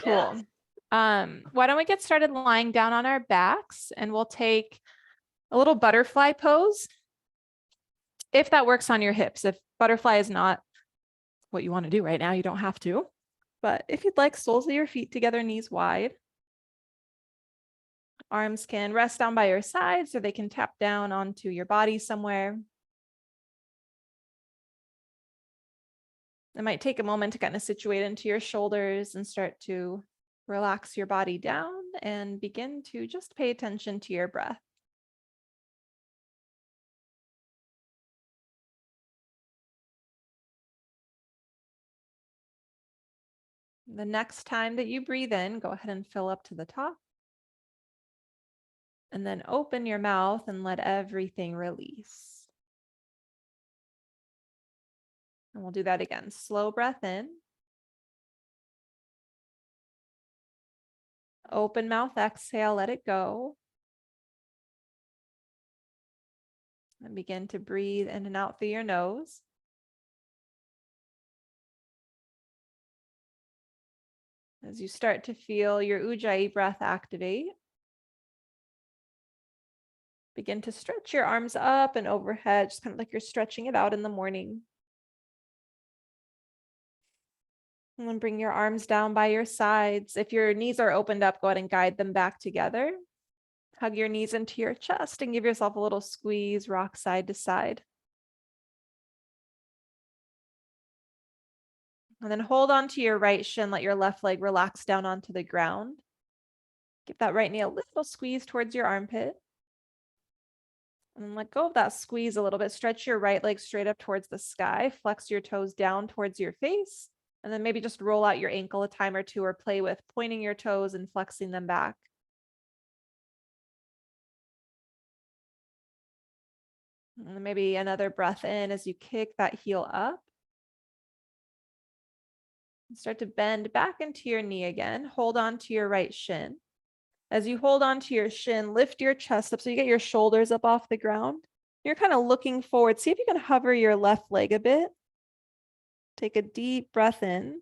Cool. Why don't we get started lying down on our backs, and we'll take a little butterfly pose. If that works on your hips, if butterfly is not what you want to do right now, you don't have to. But if you'd like, soles of your feet together, knees wide. Arms can rest down by your sides, or they can tap down onto your body somewhere. It might take a moment to kind of situate into your shoulders and start to relax your body down and begin to just pay attention to your breath. The next time that you breathe in, go ahead and fill up to the top. And then open your mouth and let everything release. And we'll do that again. Slow breath in. Open mouth, exhale, let it go. And begin to breathe in and out through your nose. As you start to feel your Ujjayi breath activate, begin to stretch your arms up and overhead, just kind of like you're stretching it out in the morning. And then bring your arms down by your sides. If your knees are opened up, go ahead and guide them back together. Hug your knees into your chest and give yourself a little squeeze, rock side to side. And then hold on to your right shin, let your left leg relax down onto the ground. Give that right knee a little squeeze towards your armpit. And then let go of that squeeze a little bit. Stretch your right leg straight up towards the sky. Flex your toes down towards your face. And then maybe just roll out your ankle a time or two, or play with pointing your toes and flexing them back. And then maybe another breath in as you kick that heel up. And start to bend back into your knee again. Hold on to your right shin. As you hold on to your shin, lift your chest up so you get your shoulders up off the ground. You're kind of looking forward. See if you can hover your left leg a bit. Take a deep breath in.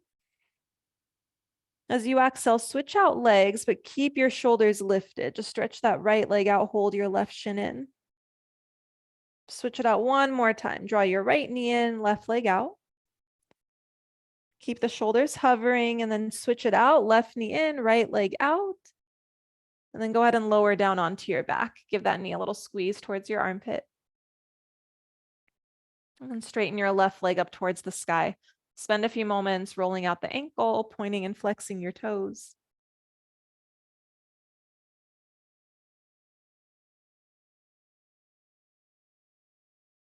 As you exhale, switch out legs, but keep your shoulders lifted. Just stretch that right leg out, hold your left shin in. Switch it out one more time. Draw your right knee in, left leg out. Keep the shoulders hovering and then switch it out. Left knee in, right leg out. And then go ahead and lower down onto your back. Give that knee a little squeeze towards your armpit. And then straighten your left leg up towards the sky. Spend a few moments rolling out the ankle, pointing and flexing your toes.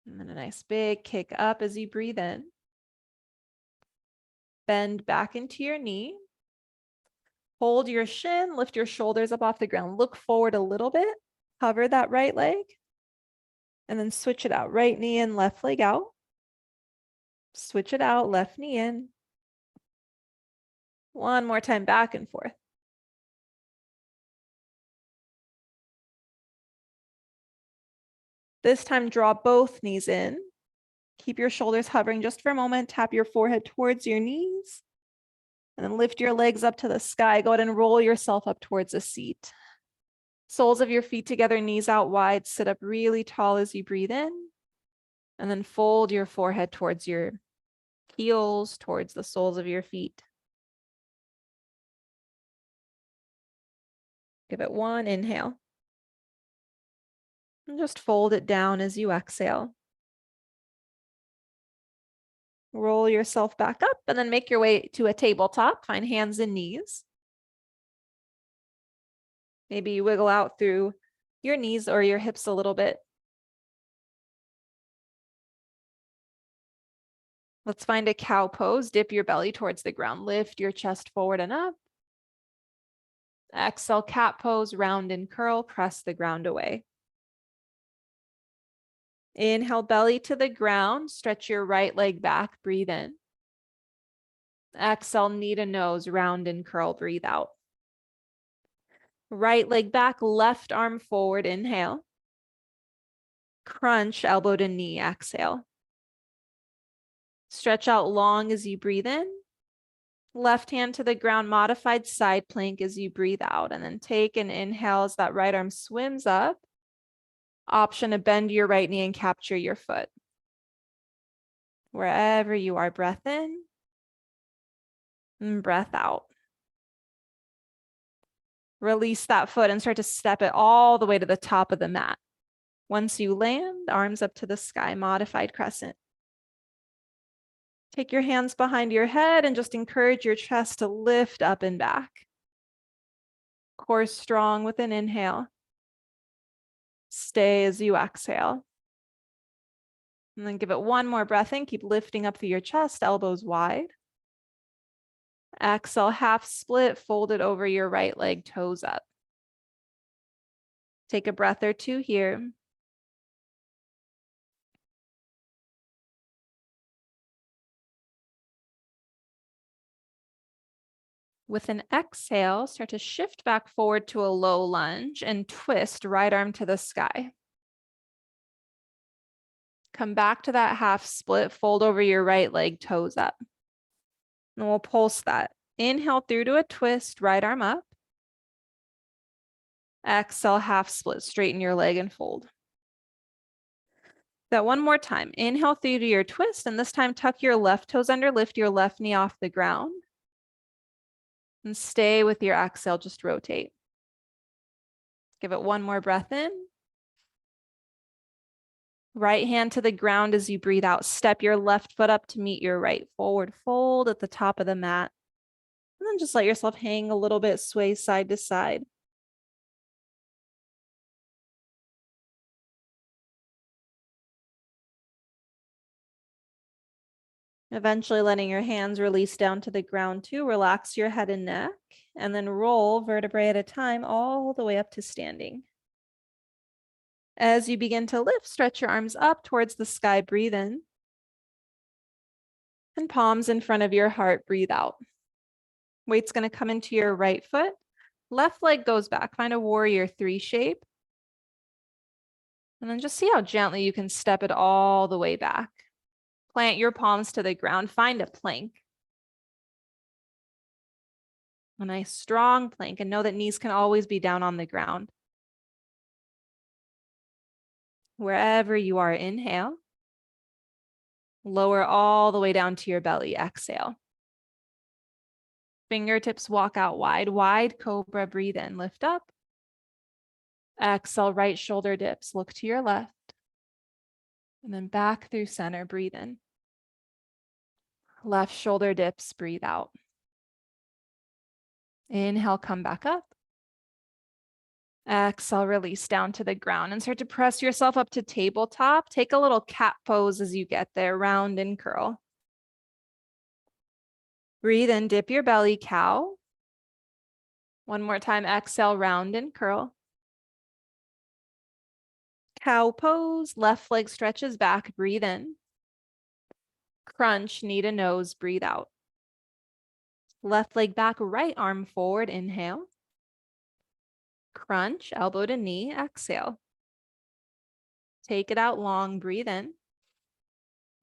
And then a nice big kick up as you breathe in. Bend back into your knee. Hold your shin, lift your shoulders up off the ground. Look forward a little bit. Hover that right leg. And then switch it out. Right knee in, left leg out. Switch it out, left knee in. One more time, back and forth. This time, draw both knees in. Keep your shoulders hovering just for a moment. Tap your forehead towards your knees. And then lift your legs up to the sky. Go ahead and roll yourself up towards a seat. Soles of your feet together, knees out wide. Sit up really tall as you breathe in. And then fold your forehead towards your heels, towards the soles of your feet. Give it one inhale. And just fold it down as you exhale. Roll yourself back up and then make your way to a tabletop. Find hands and knees. Maybe you wiggle out through your knees or your hips a little bit. Let's find a cow pose. Dip your belly towards the ground. Lift your chest forward and up. Exhale, cat pose, round and curl. Press the ground away. Inhale, belly to the ground. Stretch your right leg back. Breathe in. Exhale, knee to nose, round and curl. Breathe out. Right leg back, left arm forward. Inhale. Crunch, elbow to knee. Exhale. Stretch out long as you breathe in. Left hand to the ground, modified side plank as you breathe out, and then take an inhale as that right arm swims up. Option to bend your right knee and capture your foot. Wherever you are, breath in and breath out. Release that foot and start to step it all the way to the top of the mat. Once you land, arms up to the sky, modified crescent. Take your hands behind your head and just encourage your chest to lift up and back. Core strong with an inhale. Stay as you exhale. And then give it one more breath in. Keep lifting up through your chest, elbows wide. Exhale, half split, fold it over your right leg, toes up. Take a breath or two here. With an exhale, start to shift back forward to a low lunge and twist right arm to the sky. Come back to that half split, fold over your right leg, toes up. And we'll pulse that. Inhale through to a twist, right arm up. Exhale, half split, straighten your leg and fold. That one more time. Inhale through to your twist, and this time tuck your left toes under, lift your left knee off the ground. And stay with your exhale, just rotate. Give it one more breath in. Right hand to the ground as you breathe out. Step your left foot up to meet your right. Forward fold at the top of the mat. And then just let yourself hang a little bit, sway side to side. Eventually letting your hands release down to the ground too. Relax your head and neck, and then roll vertebrae at a time all the way up to standing. As you begin to lift, stretch your arms up towards the sky, breathe in. And palms in front of your heart, breathe out. Weight's going to come into your right foot. Left leg goes back. Find a warrior 3 shape. And then just see how gently you can step it all the way back. Plant your palms to the ground. Find a plank. A nice strong plank, and know that knees can always be down on the ground. Wherever you are, inhale. Lower all the way down to your belly, exhale. Fingertips walk out wide, wide cobra, breathe in, lift up. Exhale, right shoulder dips, look to your left. And then back through center, breathe in. Left shoulder dips, breathe out. Inhale, come back up. Exhale, release down to the ground and start to press yourself up to tabletop. Take a little cat pose as you get there, round and curl. Breathe in, dip your belly, cow. One more time, exhale, round and curl. Cow pose, left leg stretches back, breathe in. Crunch, knee to nose, breathe out. Left leg back, right arm forward, inhale. Crunch, elbow to knee, exhale. Take it out long, breathe in.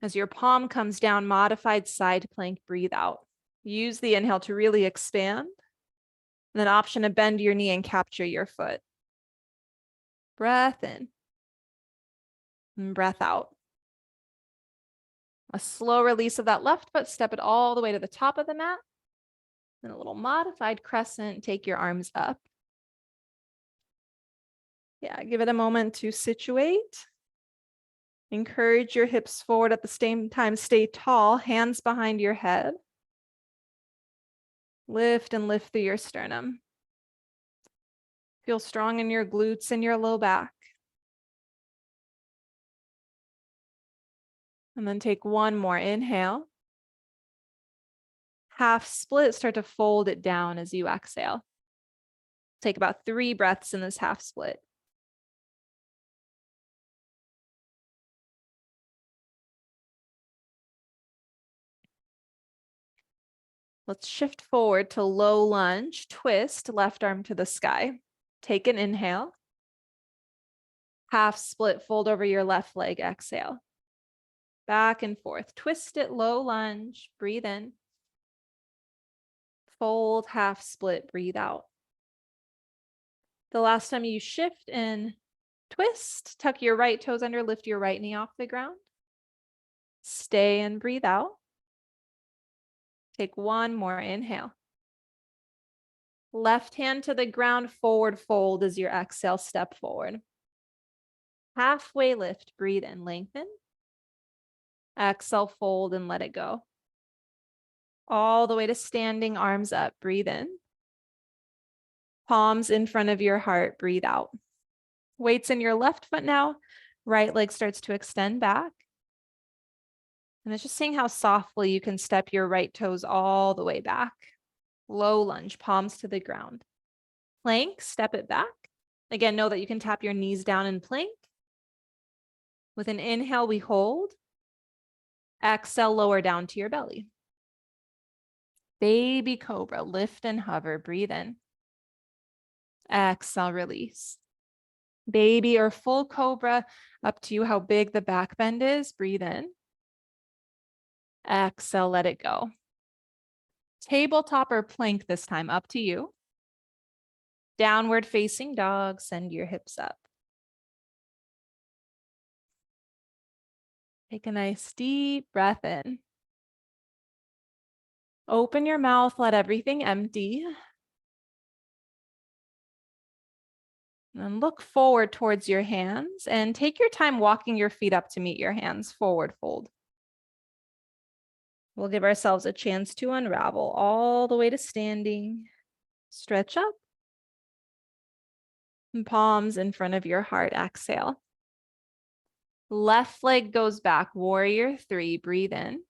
As your palm comes down, modified side plank, breathe out. Use the inhale to really expand. And then option to bend your knee and capture your foot. Breath in. And breath out. A slow release of that left foot, step it all the way to the top of the mat. Then a little modified crescent, take your arms up. Yeah, give it a moment to situate. Encourage your hips forward at the same time. Stay tall, hands behind your head. Lift and lift through your sternum. Feel strong in your glutes and your low back. And then take one more inhale. Half split, start to fold it down as you exhale. Take about 3 breaths in this half split. Let's shift forward to low lunge, twist, left arm to the sky. Take an inhale. Half split, fold over your left leg, exhale. Back and forth, twist it, low lunge, breathe in. fold, half split, breathe out. The last time you shift and twist, tuck your right toes under, lift your right knee off the ground. Stay and breathe out. Take one more inhale. Left hand to the ground, forward fold as your exhale, step forward. Halfway lift, breathe in, lengthen. Exhale, fold and let it go. All the way to standing, arms up, breathe in. Palms in front of your heart, breathe out. Weights in your left foot now. Right leg starts to extend back. And it's just seeing how softly you can step your right toes all the way back. Low lunge, palms to the ground. Plank, step it back. Again, know that you can tap your knees down in plank. With an inhale, we hold. Exhale, lower down to your belly. Baby cobra, lift and hover, breathe in. Exhale, release. Baby or full cobra, up to you how big the back bend is, breathe in. Exhale, let it go. Tabletop or plank this time, up to you. Downward facing dog, send your hips up. Take a nice deep breath in. Open your mouth, let everything empty. And look forward towards your hands and take your time walking your feet up to meet your hands, forward fold. We'll give ourselves a chance to unravel all the way to standing. Stretch up. And palms in front of your heart, exhale. Left leg goes back, warrior three, breathe in.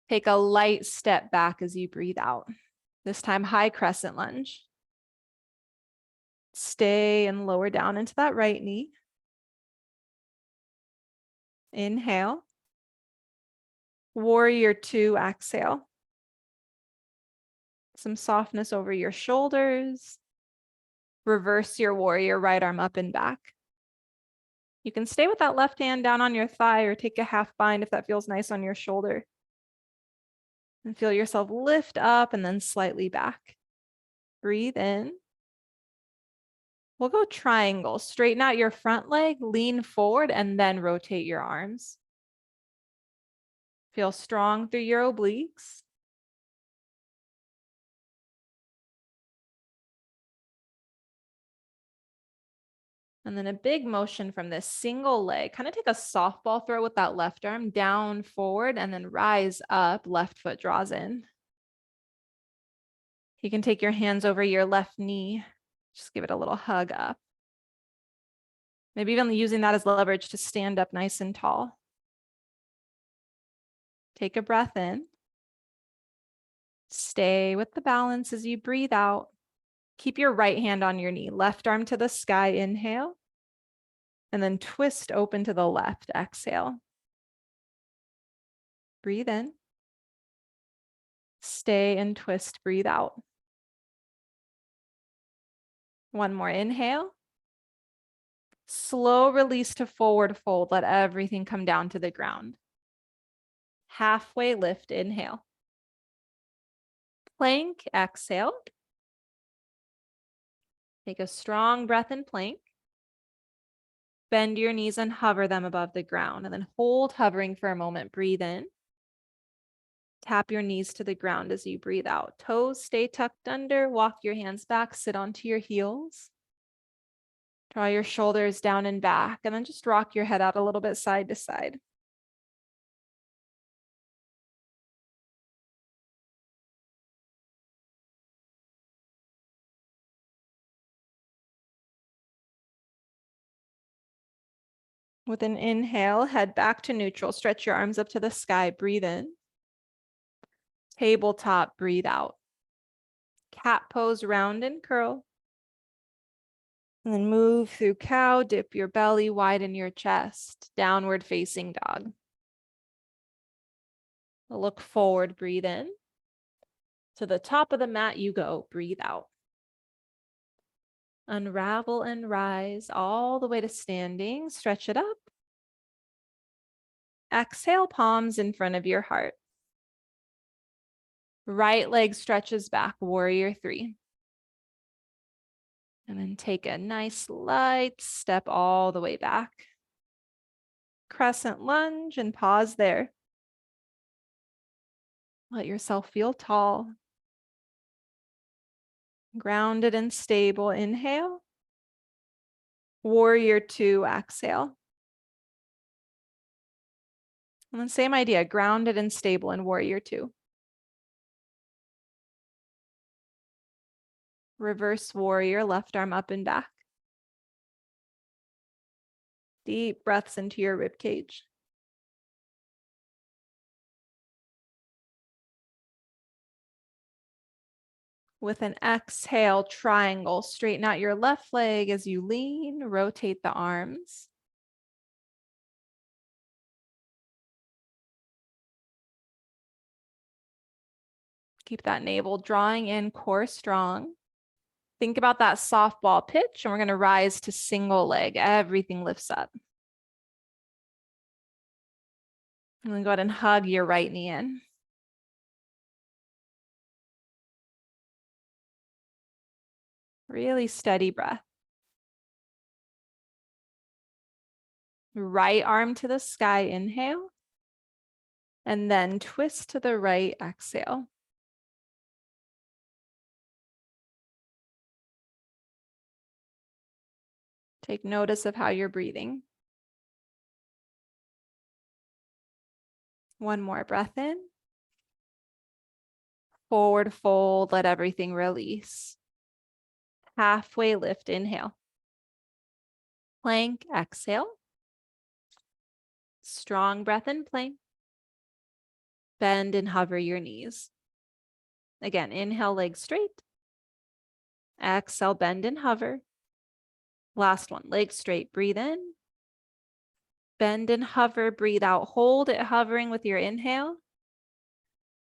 Take a light step back as you breathe out. This time, high crescent lunge. Stay and lower down into that right knee. Inhale. Warrior two, exhale. Some softness over your shoulders. Reverse your warrior, right arm up and back. You can stay with that left hand down on your thigh or take a half bind if that feels nice on your shoulder. And feel yourself lift up and then slightly back. Breathe in. We'll go triangle. Straighten out your front leg, lean forward, and then rotate your arms. Feel strong through your obliques. And then a big motion from this single leg. Kind of take a softball throw with that left arm, down, forward, and then rise up. Left foot draws in. You can take your hands over your left knee. Just give it a little hug up. Maybe even using that as leverage to stand up nice and tall. Take a breath in. Stay with the balance as you breathe out. Keep your right hand on your knee, left arm to the sky, inhale. And then twist open to the left, exhale. Breathe in. Stay and twist, breathe out. One more inhale. Slow release to forward fold. Let everything come down to the ground. Halfway lift, inhale. Plank, exhale. Take a strong breath in plank. Bend your knees and hover them above the ground, and then hold hovering for a moment. Breathe in. Tap your knees to the ground as you breathe out. Toes stay tucked under. Walk your hands back. Sit onto your heels. Draw your shoulders down and back, and then just rock your head out a little bit side to side. With an inhale, head back to neutral. Stretch your arms up to the sky. Breathe in. Tabletop, breathe out. Cat pose, round and curl. And then move through cow, dip your belly, widen your chest. Downward facing dog. Look forward, breathe in. To the top of the mat you go, breathe out. Unravel and rise all the way to standing. Stretch it up. Exhale, palms in front of your heart. Right leg stretches back, warrior 3. And then take a nice light step all the way back. Crescent lunge and pause there. Let yourself feel tall. Grounded and stable, inhale. Warrior 2, exhale. And then same idea, grounded and stable in warrior 2. Reverse warrior, left arm up and back. Deep breaths into your rib cage. With an exhale, triangle, straighten out your left leg as you lean, rotate the arms. Keep that navel drawing in, core strong. Think about that softball pitch, and we're going to rise to single leg. Everything lifts up. And then go ahead and hug your right knee in. Really steady breath. Right arm to the sky, inhale. And then twist to the right, exhale. Take notice of how you're breathing. One more breath in. Forward fold, let everything release. Halfway lift, inhale. Plank, exhale. Strong breath in plank. Bend and hover your knees. Again, inhale, legs straight. Exhale, bend and hover. Last one, legs straight, breathe in. Bend and hover, breathe out. Hold it hovering with your inhale.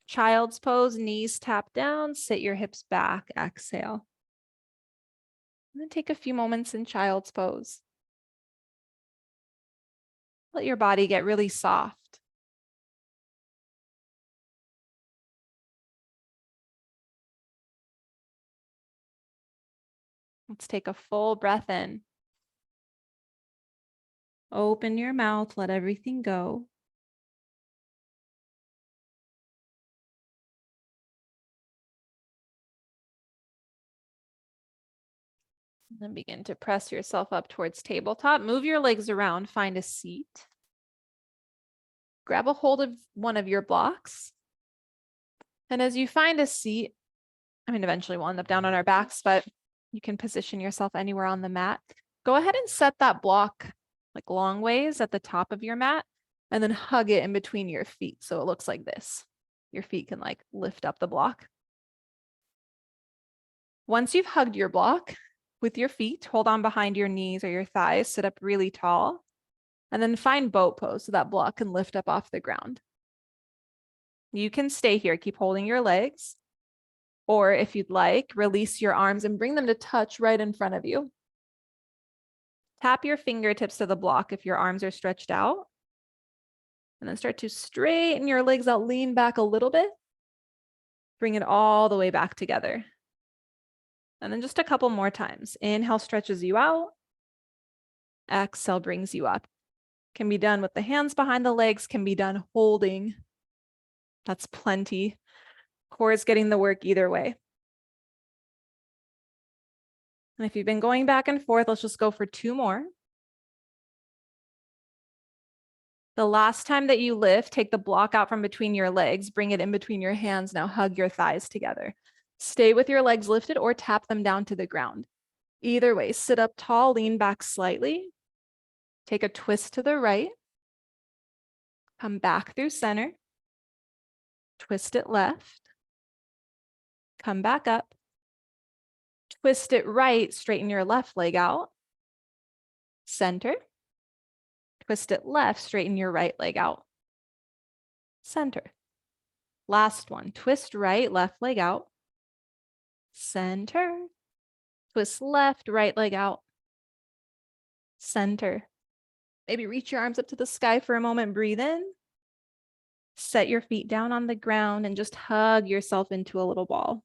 Child's pose, knees tap down, sit your hips back, exhale. And then take a few moments in child's pose. Let your body get really soft. Let's take a full breath in. Open your mouth, let everything go. And then begin to press yourself up towards tabletop. Move your legs around, find a seat. Grab a hold of one of your blocks. And as you find a seat, eventually we'll end up down on our backs, but you can position yourself anywhere on the mat. Go ahead and set that block like long ways at the top of your mat and then hug it in between your feet. So it looks like this. Your feet can like lift up the block. Once you've hugged your block with your feet, hold on behind your knees or your thighs, sit up really tall, and then find boat pose so that block can lift up off the ground. You can stay here, keep holding your legs, or if you'd like, release your arms and bring them to touch right in front of you. Tap your fingertips to the block if your arms are stretched out. And then start to straighten your legs out, lean back a little bit. Bring it all the way back together. And then just a couple more times. Inhale stretches you out. Exhale brings you up. Can be done with the hands behind the legs, can be done holding. That's plenty. Core is getting the work either way. And if you've been going back and forth, let's just go for 2 more. The last time that you lift, take the block out from between your legs, bring it in between your hands. Now hug your thighs together. Stay with your legs lifted or tap them down to the ground. Either way, sit up tall, lean back slightly. Take a twist to the right. Come back through center. Twist it left. Come back up. Twist it right, straighten your left leg out. Center. Twist it left, straighten your right leg out. Center. Last one, twist right, left leg out. Center. Twist left, right leg out. Center. Maybe reach your arms up to the sky for a moment, breathe in. Set your feet down on the ground and just hug yourself into a little ball.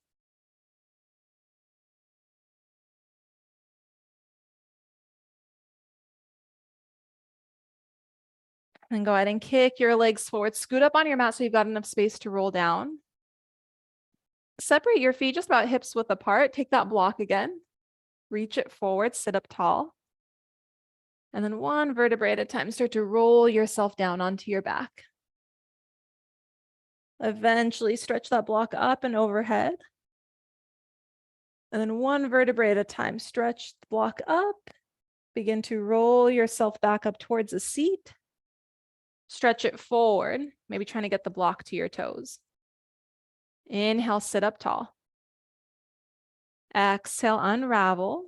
And go ahead and kick your legs forward. Scoot up on your mat so you've got enough space to roll down. Separate your feet just about hips width apart. Take that block again. Reach it forward, sit up tall. And then one vertebrae at a time, start to roll yourself down onto your back. Eventually stretch that block up and overhead. And then one vertebrae at a time, stretch the block up. Begin to roll yourself back up towards the seat. Stretch it forward, maybe trying to get the block to your toes. Inhale, sit up tall. Exhale, unravel.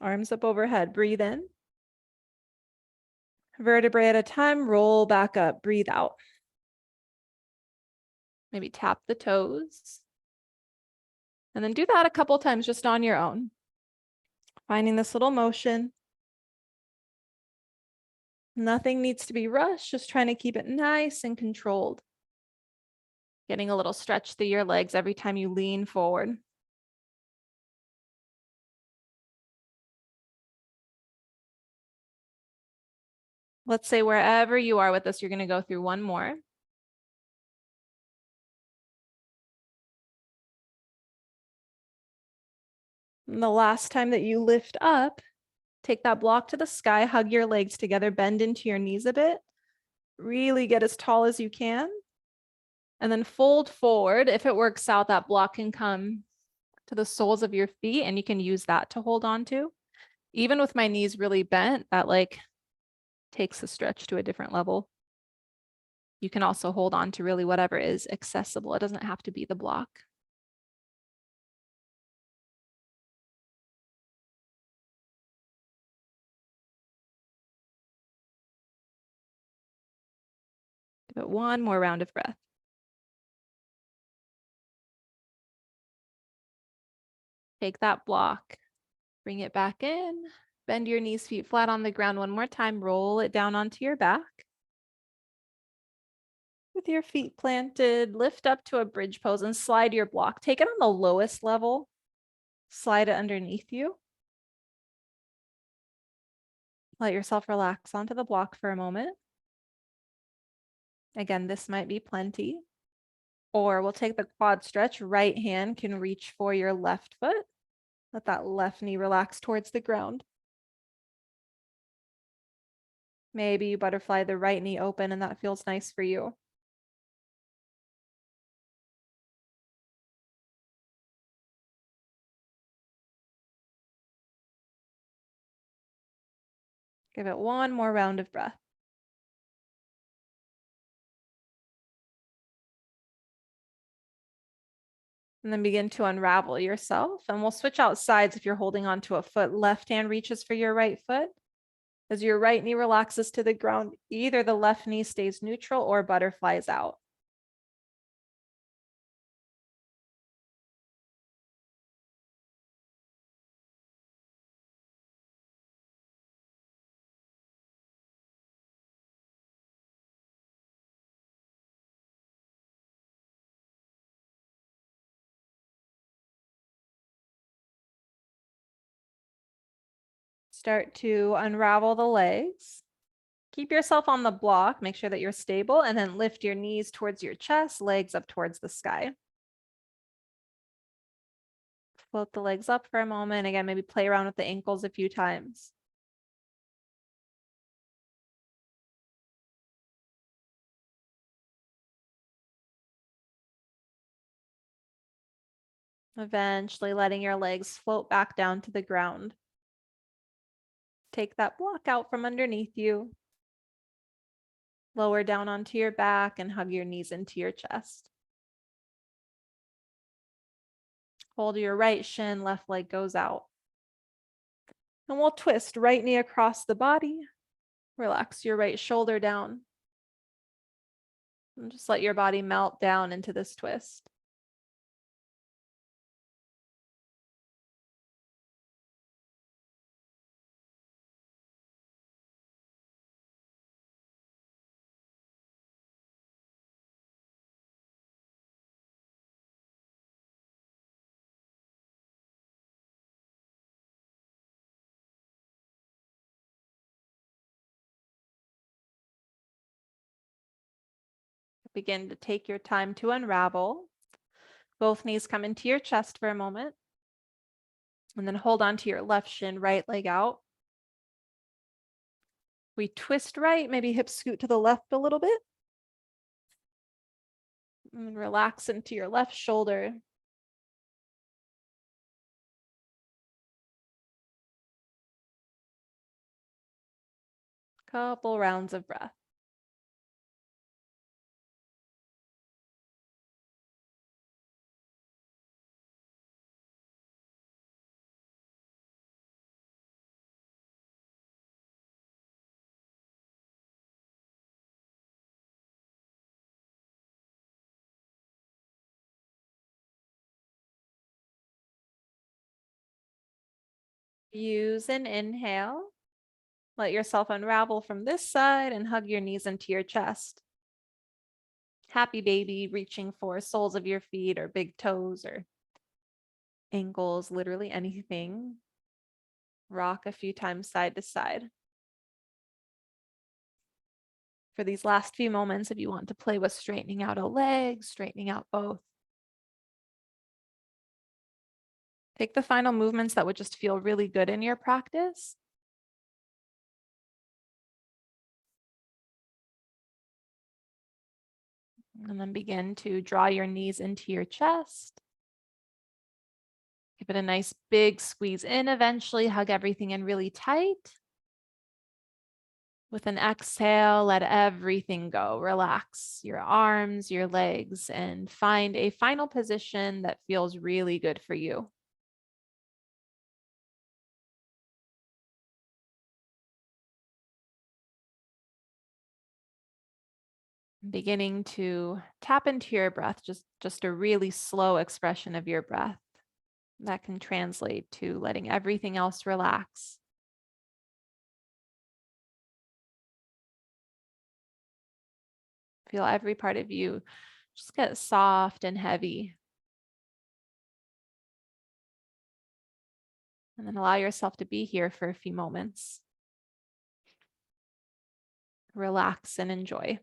Arms up overhead, breathe in. Vertebrae at a time, roll back up, breathe out. Maybe tap the toes. And then do that a couple times just on your own. Finding this little motion. Nothing needs to be rushed, just trying to keep it nice and controlled. Getting a little stretch through your legs every time you lean forward. Let's say wherever you are with this, you're going to go through one more. And the last time that you lift up, take that block to the sky, hug your legs together, bend into your knees a bit. Really get as tall as you can. And then fold forward. If it works out, that block can come to the soles of your feet and you can use that to hold on to. Even with my knees really bent, that takes the stretch to a different level. You can also hold on to really whatever is accessible. It doesn't have to be the block. Give it one more round of breath. Take that block, bring it back in, bend your knees, feet flat on the ground one more time, roll it down onto your back. With your feet planted, lift up to a bridge pose and slide your block. Take it on the lowest level, slide it underneath you. Let yourself relax onto the block for a moment. Again, this might be plenty. Or we'll take the quad stretch. Right hand can reach for your left foot. Let that left knee relax towards the ground. Maybe you butterfly the right knee open and that feels nice for you. Give it one more round of breath. And then begin to unravel yourself. And we'll switch out sides if you're holding onto a foot. Left hand reaches for your right foot. As your right knee relaxes to the ground, either the left knee stays neutral or butterflies out. Start to unravel the legs. Keep yourself on the block, make sure that you're stable, and then lift your knees towards your chest, legs up towards the sky. Float the legs up for a moment. Again, maybe play around with the ankles a few times. Eventually letting your legs float back down to the ground. Take that block out from underneath you. Lower down onto your back and hug your knees into your chest. Hold your right shin, left leg goes out. And we'll twist right knee across the body. Relax your right shoulder down. And just let your body melt down into this twist. Begin to take your time to unravel. Both knees come into your chest for a moment. And then hold on to your left shin, right leg out. We twist right, maybe hips scoot to the left a little bit. And relax into your left shoulder. Couple rounds of breath. Use an inhale. Let yourself unravel from this side and hug your knees into your chest. Happy baby, reaching for soles of your feet or big toes or ankles, literally anything. Rock a few times side to side. For these last few moments, if you want to play with straightening out a leg, straightening out both. Take the final movements that would just feel really good in your practice. And then begin to draw your knees into your chest. Give it a nice big squeeze in eventually. Hug everything in really tight. With an exhale, let everything go. Relax your arms, your legs, and find a final position that feels really good for you. Beginning to tap into your breath, just a really slow expression of your breath that can translate to letting everything else relax. Feel every part of you just get soft and heavy. And then allow yourself to be here for a few moments. Relax and enjoy.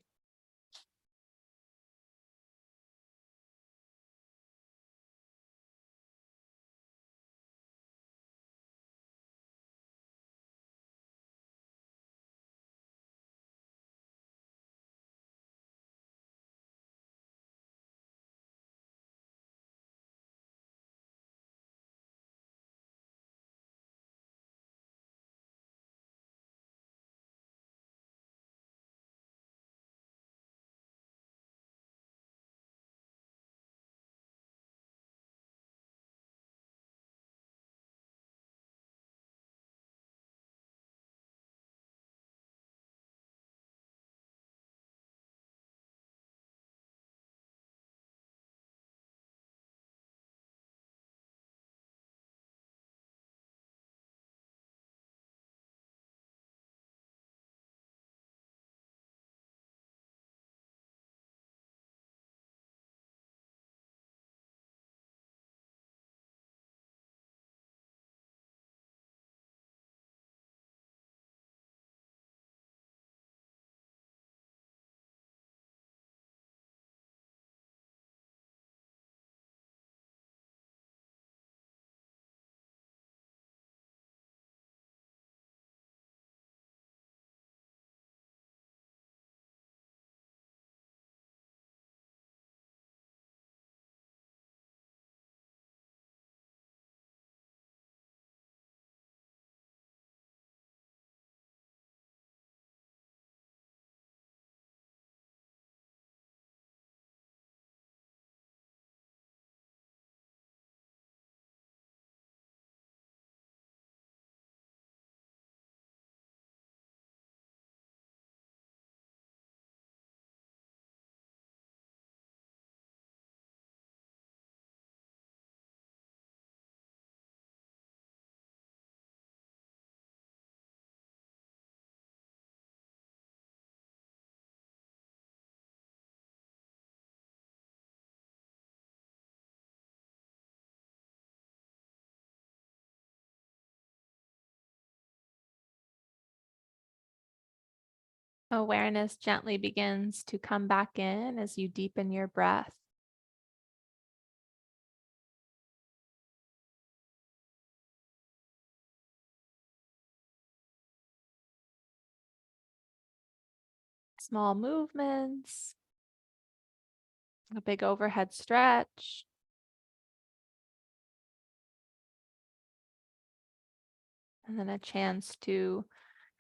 Awareness gently begins to come back in as you deepen your breath. Small movements, a big overhead stretch, and then a chance to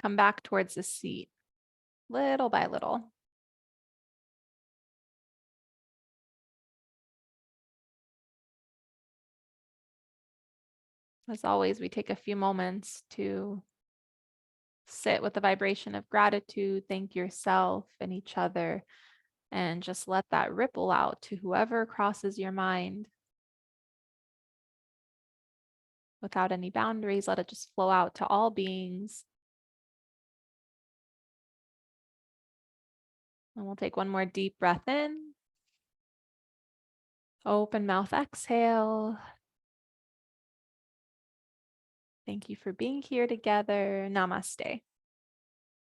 come back towards the seat little by little. As always, we take a few moments to sit with the vibration of gratitude, thank yourself and each other, and just let that ripple out to whoever crosses your mind. Without any boundaries, let it just flow out to all beings. And we'll take one more deep breath in. Open mouth exhale. Thank you for being here together. Namaste.